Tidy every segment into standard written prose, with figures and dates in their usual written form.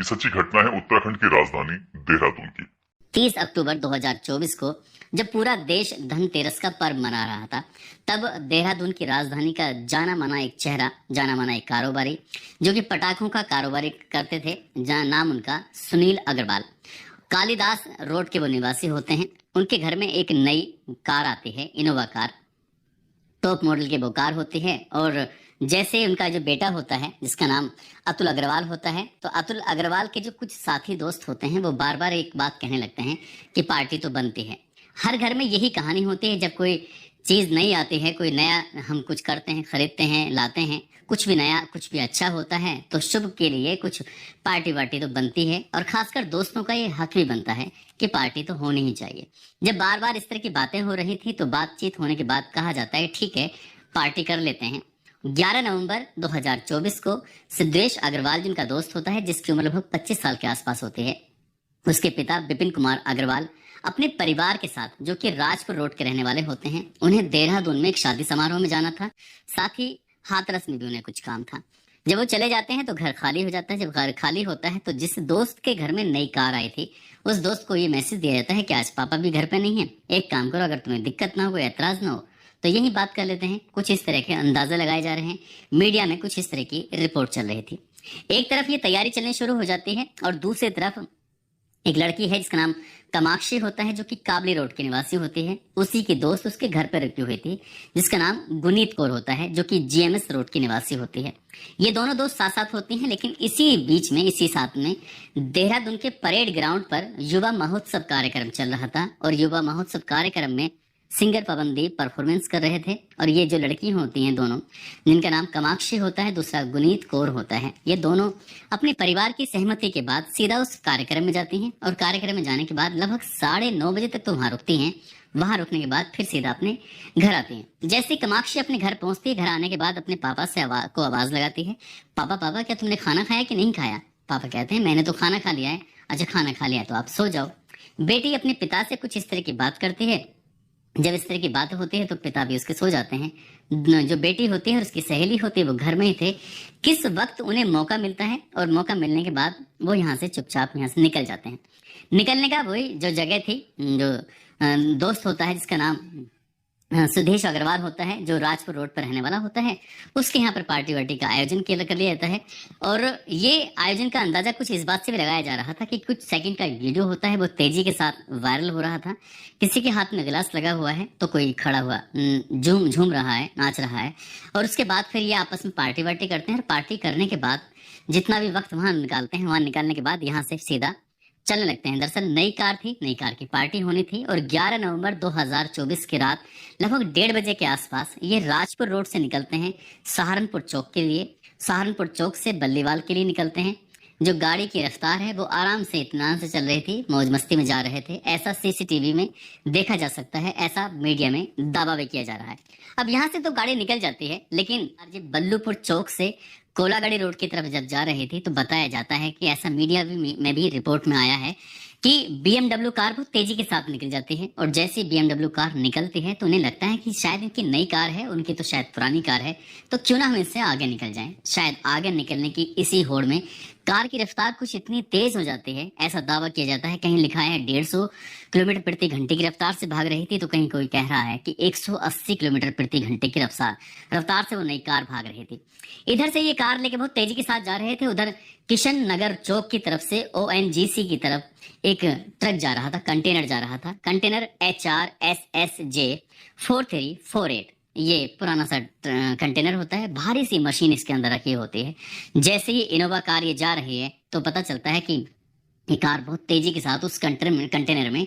ये सच्ची घटना है उत्तराखंड की राजधानी देहरादून की। 30 अक्टूबर 2024 को जब पूरा देश धनतेरस का पर्व मना रहा था, तब देहरादून की राजधानी का जाना माना एक चेहरा, जाना माना एक कारोबारी जो कि पटाखों का कारोबारी करते थे, जहाँ नाम उनका सुनील अग्रवाल, कालिदास रोड के वो निवासी होते हैं। उनके घर में एक नई कार आती है, इनोवा कार, टॉप मॉडल की वो कार होती है। और जैसे उनका जो बेटा होता है जिसका नाम अतुल अग्रवाल होता है, तो अतुल अग्रवाल के जो कुछ साथी दोस्त होते हैं वो बार बार एक बात कहने लगते हैं कि पार्टी तो बनती है। हर घर में यही कहानी होती है, जब कोई चीज़ नई आती है, कोई नया हम कुछ करते हैं, खरीदते हैं, लाते हैं, कुछ भी नया, कुछ भी अच्छा होता है तो शुभ के लिए कुछ पार्टी वार्टी तो बनती है। और खासकर दोस्तों का ये हक भी बनता है कि पार्टी तो होनी ही चाहिए। जब बार बार इस तरह की बातें हो रही थी तो बातचीत होने के बाद कहा जाता है ठीक है पार्टी कर लेते हैं। 11 नवंबर 2024 को सिद्धेश अग्रवाल जिनका दोस्त होता है, जिसकी उम्र लगभग 25 साल के आसपास होती है, उसके पिता विपिन कुमार अग्रवाल अपने परिवार के साथ, जो कि राजपुर रोड के रहने वाले होते हैं, उन्हें देहरादून में एक शादी समारोह में जाना था। साथ ही हाथरस में भी उन्हें कुछ काम था। जब वो चले जाते हैं तो घर खाली हो जाता है। जब घर खाली होता है तो जिस दोस्त के घर में नई कार आई थी, उस दोस्त को ये मैसेज दिया जाता है कि आज पापा भी घर पे नहीं है, एक काम करो, अगर तुम्हें दिक्कत ना हो, कोई एतराज ना हो तो यही बात कर लेते हैं। कुछ इस तरह के अंदाजे लगाए जा रहे हैं। मीडिया में कुछ इस तरह की रिपोर्ट चल रही थी। एक तरफ ये तैयारी चलनी शुरू हो जाती है और दूसरी तरफ एक लड़की है जिसका नाम कामाक्षी होता है, जो कि काबली रोड की निवासी होती है। उसी की दोस्त उसके घर पर रुकी हुई थी, जिसका नाम गुनीत कौर होता है, जो कि जीएमएस रोड की निवासी होती है। ये दोनों दोस्त साथ साथ होती हैं, लेकिन इसी बीच में, इसी साथ में देहरादून के परेड ग्राउंड पर युवा महोत्सव कार्यक्रम चल रहा था। और युवा महोत्सव कार्यक्रम में सिंगर पवनदीप परफॉर्मेंस कर रहे थे। और ये जो लड़की होती हैं दोनों, जिनका नाम कामाक्षी होता है, दूसरा गुनीत कौर होता है, ये दोनों अपने परिवार की सहमति के बाद सीधा उस कार्यक्रम में जाती हैं। और कार्यक्रम में जाने के बाद लगभग 9:30 बजे तक तो वहाँ रुकती हैं। वहाँ रुकने के बाद फिर सीधा अपने घर आती हैं। जैसे कामाक्षी अपने घर पहुँचती है, घर आने के बाद अपने पापा से आवाज़ लगाती है, पापा पापा क्या तुमने खाना खाया कि नहीं खाया? पापा कहते हैं मैंने तो खाना खा लिया है। अच्छा खाना खा लिया तो आप सो जाओ। बेटी अपने पिता से कुछ इस तरह की बात करती है। जब इस तरह की बात होती है तो पिता भी उसके सो जाते हैं। जो बेटी होती है और उसकी सहेली होती है वो घर में ही थे। किस वक्त उन्हें मौका मिलता है और मौका मिलने के बाद वो यहाँ से चुपचाप यहाँ से निकल जाते हैं। निकलने का वही जो जगह थी, जो दोस्त होता है जिसका नाम सुधेश अग्रवाल होता है, जो राजपुर रोड पर रहने वाला होता है, उसके यहाँ पर पार्टी वार्टी का आयोजन कर लिया जाता है। और ये आयोजन का अंदाजा कुछ इस बात से भी लगाया जा रहा था कि कुछ सेकंड का वीडियो होता है वो तेजी के साथ वायरल हो रहा था। किसी के हाथ में गिलास लगा हुआ है तो कोई खड़ा हुआ झूम रहा है, नाच रहा है। और उसके बाद फिर ये आपस में पार्टी वार्टी करते हैं। और पार्टी करने के बाद जितना भी वक्त वहाँ निकालते हैं, वहाँ निकालने के बाद यहाँ से सीधा चलने लगते हैं। दरअसल नई कार थी, नई कार की पार्टी होनी थी। और 11 नवंबर 2024 की रात लगभग 1:30 बजे के आसपास ये राजपुर रोड से निकलते हैं सहारनपुर चौक के लिए। सहारनपुर चौक से बल्लीवाल के लिए निकलते हैं। जो गाड़ी की रफ्तार है वो आराम से इत्मीनान से चल रही थी, मौज मस्ती में जा रहे थे, ऐसा सीसीटीवी में देखा जा सकता है, ऐसा मीडिया में दावा भी किया जा रहा है। अब यहाँ से तो गाड़ी निकल जाती है, लेकिन जब बल्लूपुर चौक से कोलागढ़ी रोड की तरफ जब जा रही थी तो बताया जाता है कि ऐसा मीडिया में भी रिपोर्ट में आया है कि बीएमडब्ल्यू कार बहुत तेजी के साथ निकल जाती है। और जैसे बीएमडब्ल्यू कार निकलती है तो उन्हें लगता है कि शायद इनकी नई कार है, उनकी तो शायद पुरानी कार है, तो क्यों ना हम इससे आगे निकल जाएं। शायद आगे निकलने की इसी होड़ में कार की रफ्तार कुछ इतनी तेज हो जाती है, ऐसा दावा किया जाता है। कहीं लिखा है 150 किलोमीटर प्रति घंटे की रफ्तार से भाग रही थी, तो कहीं कोई कह रहा है कि 180 किलोमीटर प्रति घंटे की रफ्तार से वो नई कार भाग रही थी। इधर से ये कार लेके बहुत तेजी के साथ जा रहे थे। उधर किशन नगर चौक की तरफ से ओएनजीसी की तरफ एक ट्रक जा रहा था, कंटेनर जा रहा था, कंटेनर HRSSJ 4348। ये पुराना सा कंटेनर होता है, भारी सी मशीन इसके अंदर रखी होती है। जैसे ही इनोवा कार ये जा रही है तो पता चलता है कि ये कार बहुत तेजी के साथ उस कंटेनर में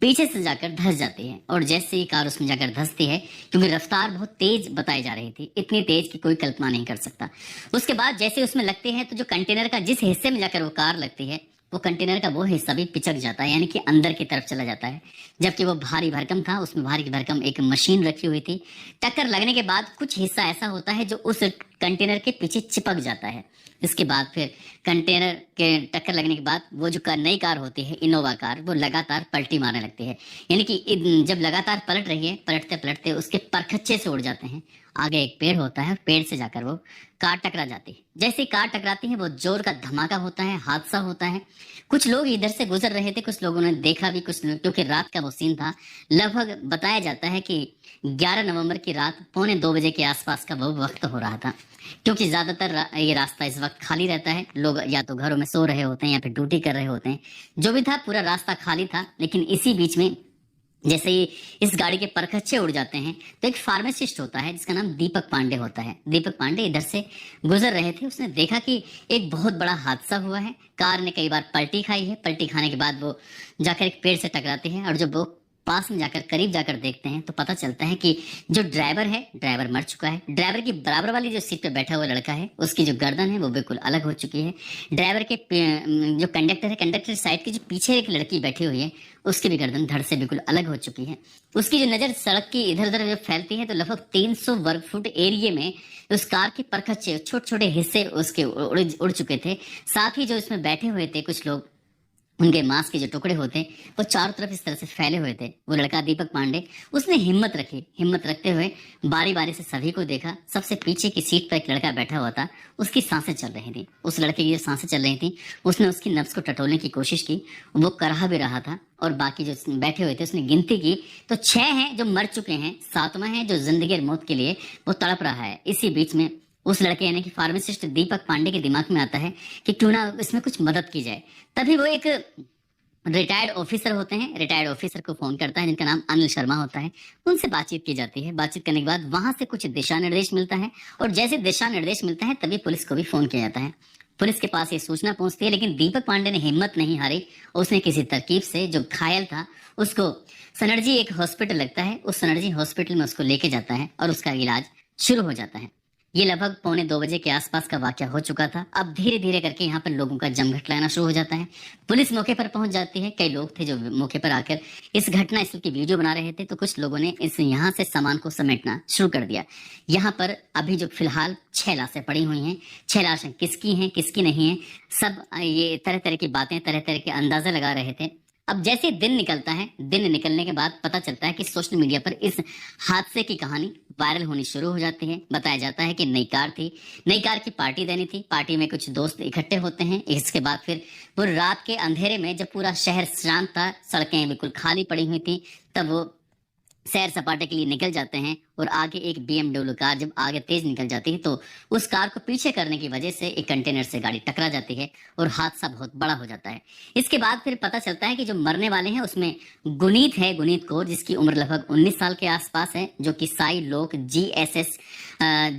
पीछे से जाकर धंस जाती है। और जैसे ही कार उसमें जाकर धंसती है, क्योंकि रफ्तार बहुत तेज बताई जा रही थी, इतनी तेज कि कोई कल्पना नहीं कर सकता। उसके बाद जैसे उसमें लगती है तो जो कंटेनर का जिस हिस्से में जाकर वो कार लगती है, वो कंटेनर का वो हिस्सा भी पिचक जाता है, यानी कि अंदर की तरफ चला जाता है। जबकि वो भारी भरकम था, उसमें भारी भरकम एक मशीन रखी हुई थी। टक्कर लगने के बाद कुछ हिस्सा ऐसा होता है जो उस कंटेनर के पीछे चिपक जाता है। इसके बाद फिर कंटेनर के टक्कर लगने के बाद वो जो नई कार होती है, इनोवा कार, वो लगातार पलटी मारने लगती है। यानी कि जब लगातार पलट रही है, पलटते पलटते उसके परखच्चे से उड़ जाते हैं आगे एक पेड़ होता है, पेड़ से जाकर वो कार टकरा जाती है। जैसे ही कार टकराती है वो जोर का धमाका होता है, हादसा होता है। कुछ लोग इधर से गुजर रहे थे, कुछ लोगों ने देखा भी, क्योंकि रात का वो सीन था। लगभग बताया जाता है कि 11 नवंबर की रात 1:45 के आसपास का वो वक्त हो रहा था, क्योंकि ज्यादातर ये रास्ता इस वक्त खाली रहता है। लोग या तो घरों में सो रहे होते हैं या फिर ड्यूटी कर रहे होते हैं। जो भी था, पूरा रास्ता खाली था। लेकिन इसी बीच में जैसे ही इस गाड़ी के परखच्चे उड़ जाते हैं तो एक फार्मासिस्ट होता है जिसका नाम दीपक पांडे होता है। दीपक पांडे इधर से गुजर रहे थे। उसने देखा कि एक बहुत बड़ा हादसा हुआ है। कार ने कई बार पलटी खाई है। पलटी खाने के बाद वो जाकर एक पेड़ से टकराते हैं, और जब वो पास में जाकर करीब जाकर देखते हैं तो पता चलता है कि जो ड्राइवर है, ड्राइवर मर चुका है। ड्राइवर की बराबर वाली जो सीट पे बैठा हुआ लड़का है, उसकी जो गर्दन है वो बिल्कुल अलग हो चुकी है। ड्राइवर के जो कंडक्टर है, कंडक्टर साइड के जो पीछे एक लड़की बैठी हुई है, उसकी भी गर्दन धड़ से बिल्कुल अलग हो चुकी है। उसकी जो नजर सड़क की इधर उधर जब फैलती है तो लगभग 300 वर्ग फुट एरिया में उस कार के परखच्चे, छोटे छोटे हिस्से उसके उड़ चुके थे। साथ ही जो इसमें बैठे हुए थे कुछ लोग, उनके मांस के जो टुकड़े होते वो चारों तरफ इस तरह से फैले हुए थे। वो लड़का दीपक पांडे, उसने हिम्मत रखी। हिम्मत रखते हुए बारी बारी से सभी को देखा। सबसे पीछे की सीट पर एक लड़का बैठा हुआ था, उसकी सांसें चल रही थी। उस लड़के की जो सांसें चल रही थी, उसने उसकी नब्ज को टटोलने की कोशिश की। वो कर भी रहा था, और बाकी जो बैठे हुए थे उसने गिनती की तो 6 हैं जो मर चुके हैं, 7वां है जो जिंदगी और मौत के लिए वो तड़प रहा है। इसी बीच में उस लड़के यानी कि फार्मासिस्ट दीपक पांडे के दिमाग में आता है कि क्यों ना इसमें कुछ मदद की जाए। तभी वो एक रिटायर्ड ऑफिसर होते हैं, रिटायर्ड ऑफिसर को फोन करता है जिनका नाम अनिल शर्मा होता है। उनसे बातचीत की जाती है। बातचीत करने के बाद वहां से कुछ दिशा निर्देश मिलता है, और जैसे दिशा निर्देश मिलता है तभी पुलिस को भी फोन किया जाता है। पुलिस के पास ये सूचना पहुंचती है, लेकिन दीपक पांडे ने हिम्मत नहीं हारी। उसने किसी तरकीब से जो घायल था उसको सनर्जी एक हॉस्पिटल लगता है, उस सनर्जी हॉस्पिटल में उसको लेके जाता है और उसका इलाज शुरू हो जाता है। ये लगभग 1:45 के आसपास का वाकया हो चुका था। अब धीरे धीरे करके यहाँ पर लोगों का जमघट लाना शुरू हो जाता है। पुलिस मौके पर पहुंच जाती है। कई लोग थे जो मौके पर आकर इस घटना स्थल की वीडियो बना रहे थे, तो कुछ लोगों ने इस यहाँ से सामान को समेटना शुरू कर दिया। यहाँ पर अभी जो फिलहाल 6 लाशें पड़ी हुई हैं। 6 लाशें किसकी हैं किसकी नहीं है, सब ये तरह तरह की बातें, तरह तरह के अंदाजा लगा रहे थे। अब जैसे दिन निकलता है, दिन निकलने के बाद पता चलता है कि सोशल मीडिया पर इस हादसे की कहानी वायरल होनी शुरू हो जाती है। बताया जाता है कि नई कार थी, नई कार की पार्टी देनी थी। पार्टी में कुछ दोस्त इकट्ठे होते हैं। इसके बाद फिर पूरी रात के अंधेरे में जब पूरा शहर शांत था, सड़कें बिल्कुल खाली पड़ी हुई थी, तब वो सैर सपाटे के लिए निकल जाते हैं। और आगे एक BMW कार जब आगे तेज निकल जाती है तो उस कार को पीछे करने की वजह से एक कंटेनर से गाड़ी टकरा जाती है और हादसा बहुत बड़ा हो जाता है। इसके बाद फिर पता चलता है कि जो मरने वाले हैं उसमें गुनीत है, गुनीत कौर, जिसकी उम्र लगभग 19 साल के आसपास है, जो कि साई लोक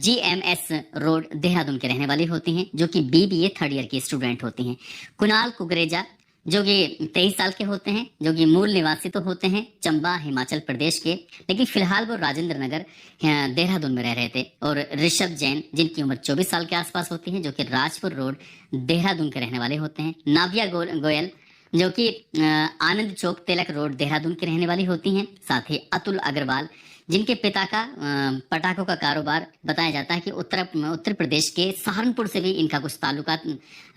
GMS रोड देहरादून के रहने वाली होती हैं, जो कि BBA 3rd ईयर की स्टूडेंट होती हैं। कुणाल कुकरेजा जो कि 23 साल के होते हैं, जो कि मूल निवासी तो होते हैं चंबा हिमाचल प्रदेश के, लेकिन फिलहाल वो राजेंद्र नगर देहरादून में रह रहे थे। और ऋषभ जैन जिनकी उम्र 24 साल के आसपास होती है, जो कि राजपुर रोड देहरादून के रहने वाले होते हैं। नाविया गोयल जो कि आनंद चौक तिलक रोड देहरादून की रहने वाली होती हैं। साथ ही अतुल अग्रवाल जिनके पिता का पटाखों का कारोबार बताया जाता है कि उत्तर प्रदेश के सहारनपुर से भी इनका कुछ ताल्लुकात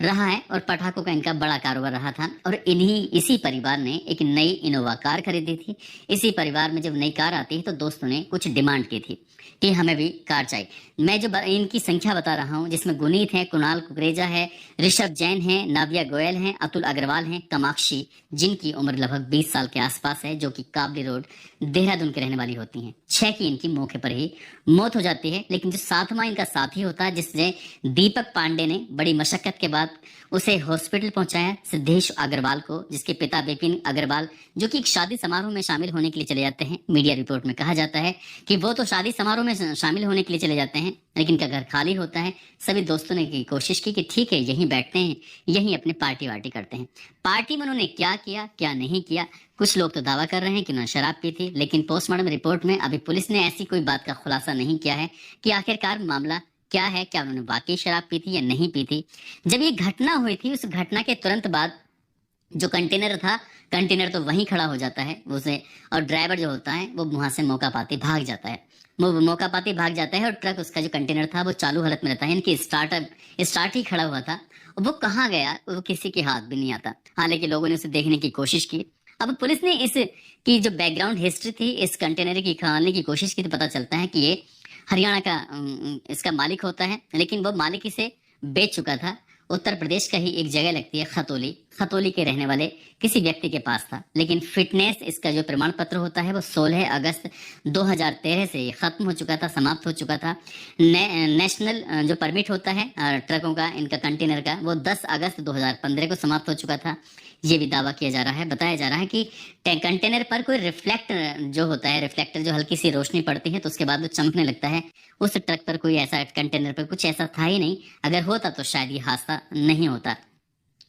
रहा है और पटाखों का इनका बड़ा कारोबार रहा था। और इसी परिवार ने एक नई इनोवा कार खरीदी थी। इसी परिवार में जब नई कार आती है तो दोस्तों ने कुछ डिमांड की थी कि हमें भी कार चाहिए। मैं जो इनकी संख्या बता रहा हूँ, जिसमें गुनीत है, कुणाल कुकरेजा है, ऋषभ जैन है, नाविया गोयल है, अतुल अग्रवाल है, कमाक्षी जिनकी उम्र लगभग 20 साल के आसपास है, जो कि काबली रोड देहरादून के रहने वाली होती हैं। 6 की इनकी मौके पर ही मौत हो जाती है। लेकिन जो 7वां इनका साथी होता है, जिससे दीपक पांडे ने बड़ी मशक्कत के बाद उसे हॉस्पिटल पहुंचाया, सिद्धेश अग्रवाल को, जिसके पिता विपिन अग्रवाल जो कि एक शादी समारोह में शामिल होने के लिए चले जाते हैं। मीडिया रिपोर्ट में कहा जाता है कि वो तो शादी समारोह में शामिल होने के लिए चले जाते हैं, लेकिन का घर खाली होता है। सभी दोस्तों ने की कोशिश की कि ठीक है यहीं बैठते हैं, यहीं अपनी पार्टी वार्टी करते हैं। पार्टी में उन्होंने क्या किया क्या नहीं किया, कुछ लोग तो दावा कर रहे हैं कि उन्होंने शराब पी थी, लेकिन पोस्टमार्टम रिपोर्ट में अभी पुलिस ने ऐसी कोई बात का खुलासा नहीं किया है कि आखिरकार मामला क्या है, क्या उन्होंने वाकई शराब पी थी या नहीं पी थी। जब ये घटना हुई थी, उस घटना के तुरंत बाद जो कंटेनर था, कंटेनर तो वहीं खड़ा हो जाता है उसे, और ड्राइवर जो होता है वो वहां से मौका पाते भाग जाता है। वो मौका पाते भाग जाता है और ट्रक, उसका जो कंटेनर था वो चालू हालत में रहता है, यानी कि स्टार्ट ही खड़ा हुआ था। वो कहाँ गया वो किसी के हाथ भी नहीं आता। हालांकि लोगों ने उसे देखने की कोशिश की। अब पुलिस ने इस की जो बैकग्राउंड हिस्ट्री थी इस कंटेनर की खंगालने की कोशिश की तो पता चलता है कि ये हरियाणा का इसका मालिक होता है, लेकिन वो मालिक इसे बेच चुका था। उत्तर प्रदेश का ही एक जगह लगती है खतौली, खतौली के रहने वाले किसी व्यक्ति के पास था। लेकिन फिटनेस इसका जो प्रमाण पत्र होता है वो 16 अगस्त 2013 से ये खत्म हो चुका था, समाप्त हो चुका था। नेशनल जो परमिट होता है ट्रकों का, इनका कंटेनर का, वो 10 अगस्त 2015 को समाप्त हो चुका था। ये भी दावा किया जा रहा है, बताया जा रहा है कि कंटेनर पर कोई रिफ्लेक्टर जो होता है, रिफ्लेक्टर जो हल्की सी रोशनी पड़ती है तो उसके बाद वो चमकने लगता है, उस ट्रक पर कोई ऐसा, कंटेनर पर कुछ ऐसा था ही नहीं। अगर होता तो शायद ये हादसा नहीं होता।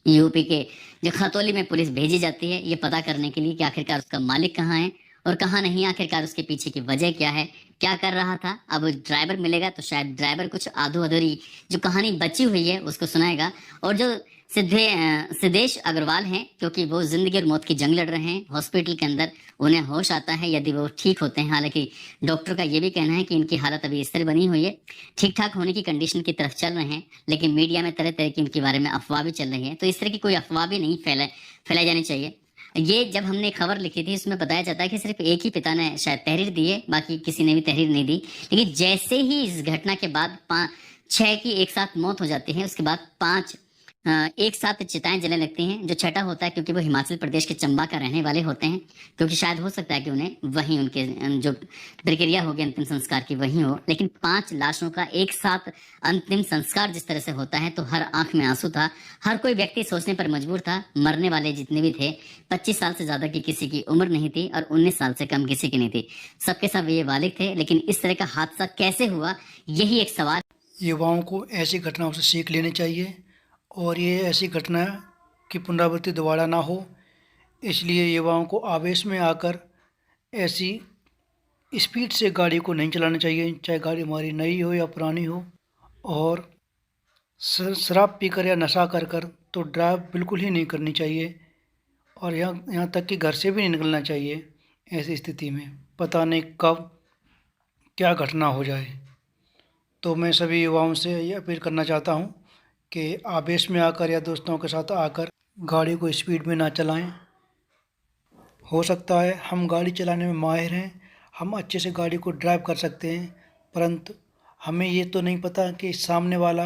यूपी के जो खतौली में पुलिस भेजी जाती है ये पता करने के लिए कि आखिरकार उसका मालिक कहाँ है और कहाँ नहीं, आखिरकार उसके पीछे की वजह क्या है, क्या कर रहा था। अब ड्राइवर मिलेगा तो शायद ड्राइवर कुछ आधो अधूरी जो कहानी बची हुई है उसको सुनाएगा। और जो सिद्धेश अग्रवाल हैं, क्योंकि वो जिंदगी और मौत की जंग लड़ रहे हैं हॉस्पिटल के अंदर, उन्हें होश आता है यदि वो ठीक होते हैं। हालांकि डॉक्टर का ये भी कहना है कि इनकी हालत अभी स्थिर बनी हुई है, ठीक ठाक होने की कंडीशन की तरफ चल रहे हैं। लेकिन मीडिया में तरह तरह की इनके बारे में अफवाह भी चल रही है, तो इस तरह की कोई अफवाह भी नहीं फैलाई जानी चाहिए। ये जब हमने खबर लिखी थी इसमें बताया जाता है कि सिर्फ एक ही पिता ने शायद तहरीर दी है, बाकी किसी ने भी तहरीर नहीं दी। लेकिन जैसे ही इस घटना के बाद 6 की एक साथ मौत हो जाती है, उसके बाद 5 एक साथ चिताएं जलने लगती हैं। जो छठा होता है, क्योंकि वो हिमाचल प्रदेश के चंबा का रहने वाले होते हैं, क्योंकि शायद हो सकता है कि उन्हें वहीं उनके जो प्रक्रिया होगी अंतिम संस्कार की वहीं हो। लेकिन 5 लाशों का एक साथ अंतिम संस्कार जिस तरह से होता है तो हर आंख में आंसू था। हर कोई व्यक्ति सोचने पर मजबूर था। मरने वाले जितने भी थे 25 साल से ज्यादा की किसी की उम्र नहीं थी और 19 साल से कम किसी की नहीं थी। सबके सब ये बालिग थे। लेकिन इस तरह का हादसा कैसे हुआ, यही एक सवाल। युवाओं को ऐसी घटनाओं से सीख लेनी चाहिए और ये ऐसी घटना की पुनरावृत्ति दोबारा ना हो, इसलिए युवाओं को आवेश में आकर ऐसी स्पीड से गाड़ी को नहीं चलाना चाहिए, चाहे गाड़ी हमारी नई हो या पुरानी हो। और शराब पीकर या नशा कर कर तो ड्राइव बिल्कुल ही नहीं करनी चाहिए। और यहाँ तक कि घर से भी नहीं निकलना चाहिए। ऐसी स्थिति में पता नहीं कब क्या घटना हो जाए। तो मैं सभी युवाओं से ये अपील करना चाहता हूँ कि आवेश में आकर या दोस्तों के साथ आकर गाड़ी को स्पीड में ना चलाएं। हो सकता है हम गाड़ी चलाने में माहिर हैं, हम अच्छे से गाड़ी को ड्राइव कर सकते हैं, परंतु हमें ये तो नहीं पता कि सामने वाला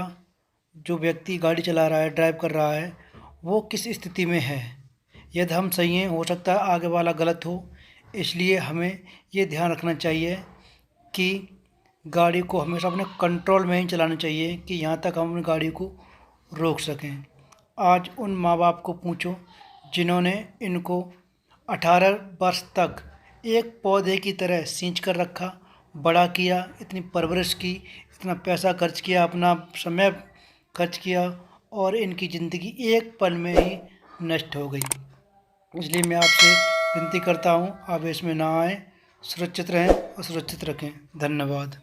जो व्यक्ति गाड़ी चला रहा है, ड्राइव कर रहा है, वो किस स्थिति में है। यदि हम सही हैं, हो सकता है आगे वाला गलत हो। इसलिए हमें ये ध्यान रखना चाहिए कि गाड़ी को हमेशा अपने कंट्रोल में ही चलाना चाहिए कि यहाँ तक हम अपनी गाड़ी को रोक सकें। आज उन माँ बाप को पूछो जिन्होंने इनको 18 वर्ष तक एक पौधे की तरह सींच कर रखा, बड़ा किया, इतनी परवरिश की, इतना पैसा खर्च किया, अपना समय खर्च किया, और इनकी ज़िंदगी एक पल में ही नष्ट हो गई। इसलिए मैं आपसे विनती करता हूँ, आवेश में ना आएँ, सुरक्षित रहें और सुरक्षित रखें। धन्यवाद।